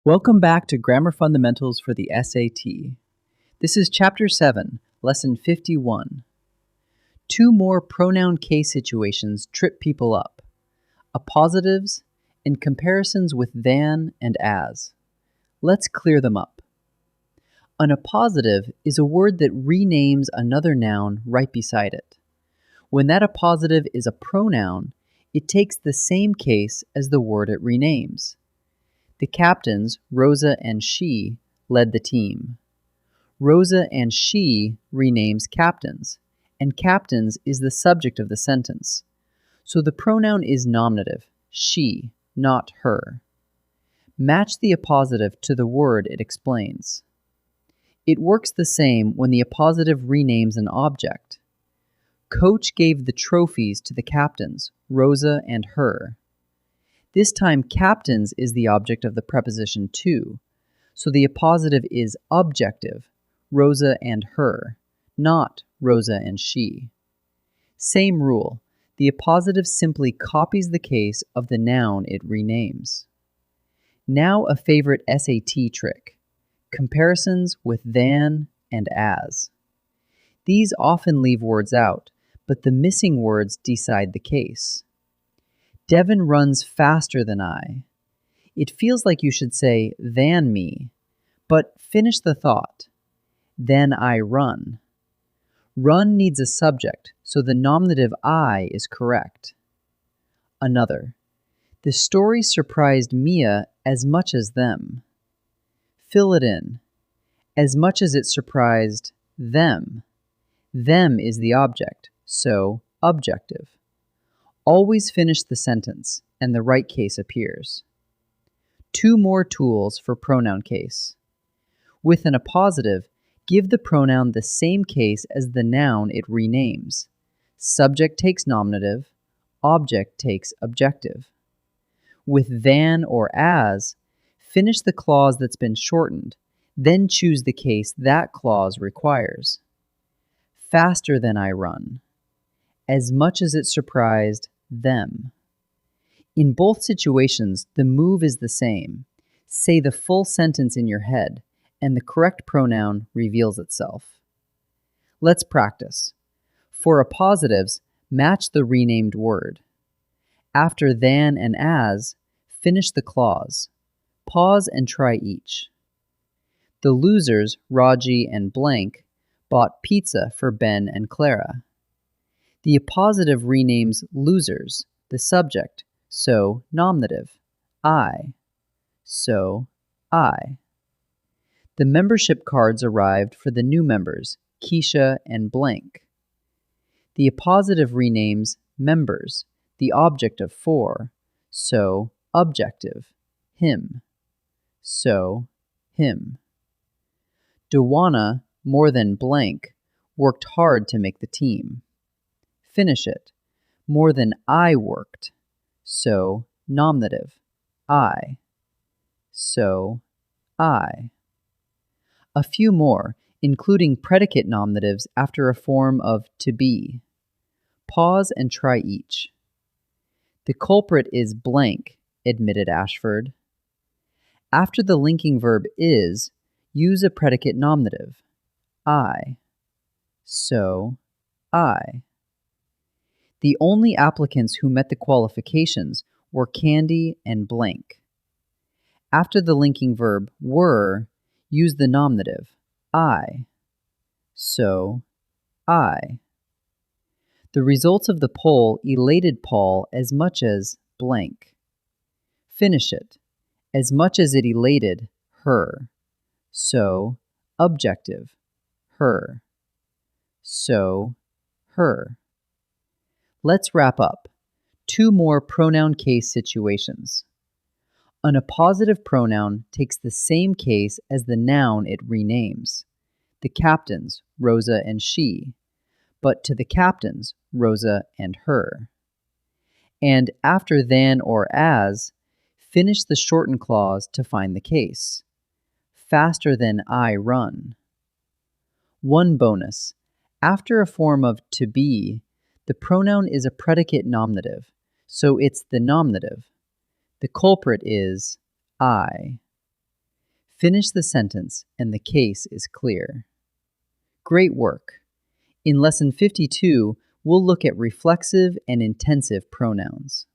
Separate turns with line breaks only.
Welcome back to Grammar Fundamentals for the SAT. This is Chapter 7, Lesson 51. Two more pronoun case situations trip people up: appositives and comparisons with than and as. Let's clear them up. An appositive is a word that renames another noun right beside it. When that appositive is a pronoun, it takes the same case as the word it renames. The captains, Rosa and she, led the team. Rosa and she renames captains, and captains is the subject of the sentence. So the pronoun is nominative, she, not her. Match the appositive to the word it explains. It works the same when the appositive renames an object. Coach gave the trophies to the captains, Rosa and her. This time, captains is the object of the preposition to, so the appositive is objective, Rosa and her, not Rosa and she. Same rule, the appositive simply copies the case of the noun it renames. Now a favorite SAT trick: comparisons with than and as. These often leave words out, but the missing words decide the case. Devon runs faster than I. It feels like you should say than me, but finish the thought. Then I run. Run needs a subject, so the nominative I is correct. Another. The story surprised Mia as much as them. Fill it in. As much as it surprised them. Them is the object, so objective. Always finish the sentence, and the right case appears. Two more tools for pronoun case. With an appositive, give the pronoun the same case as the noun it renames. Subject takes nominative, object takes objective. With than or as, finish the clause that's been shortened, then choose the case that clause requires. Faster than I run. As much as it surprised them. In both situations, the move is the same. Say the full sentence in your head, and the correct pronoun reveals itself. Let's practice. For appositives, match the renamed word. After than and as, finish the clause. Pause and try each. The losers, Raji and blank, bought pizza for Ben and Clara. The appositive renames losers, the subject, so nominative, I. So, I. The membership cards arrived for the new members, Keisha and blank. The appositive renames members, the object of for, so objective, him. So, him. Dewana, more than blank, worked hard to make the team. Finish it. More than I worked. So, nominative. I. So, I. A few more, including predicate nominatives after a form of to be. Pause and try each. The culprit is blank, admitted Ashford. After the linking verb is, use a predicate nominative. I. So, I. The only applicants who met the qualifications were Candy and blank. After the linking verb were, use the nominative, I. So, I. The results of the poll elated Paul as much as blank. Finish it. As much as it elated her. So, objective, her. So, her. Let's wrap up. Two more pronoun case situations. An appositive pronoun takes the same case as the noun it renames. The captains, Rosa and she, but to the captains, Rosa and her. And after than or as, finish the shortened clause to find the case. Faster than I run. One bonus. After a form of to be, the pronoun is a predicate nominative, so it's the nominative. The culprit is I. Finish the sentence and the case is clear. Great work! In Lesson 52, we'll look at reflexive and intensive pronouns.